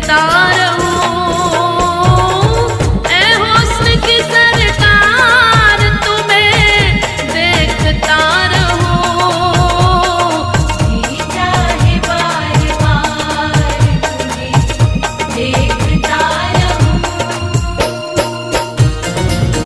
देखता रहूं, ऐ हुस्न की सरकार तुम्हें देखता रहूं। जी चाहे बार बार तुम्हें